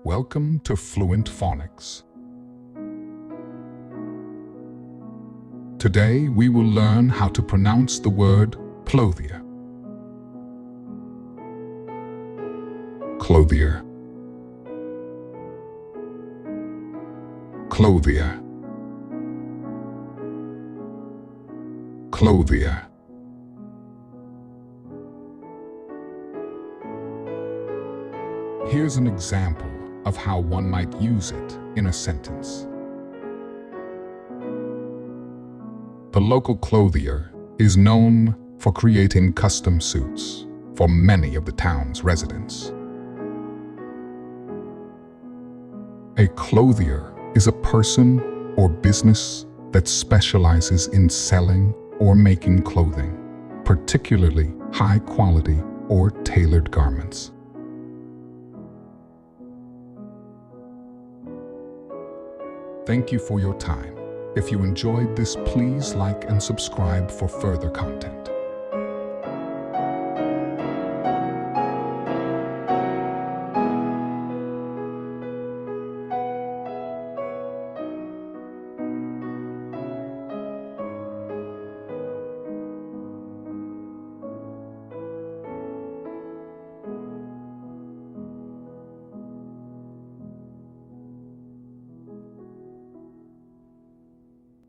Welcome to Fluent Phonics. Today we will learn how to pronounce the word clothier. Clothier. Clothier. Clothier. Here's an example of how one might use it in a sentence. The local clothier is known for creating custom suits for many of the town's residents. A clothier is a person or business that specializes in selling or making clothing, particularly high-quality or tailored garments. Thank you for your time. If you enjoyed this, please like and subscribe for further content.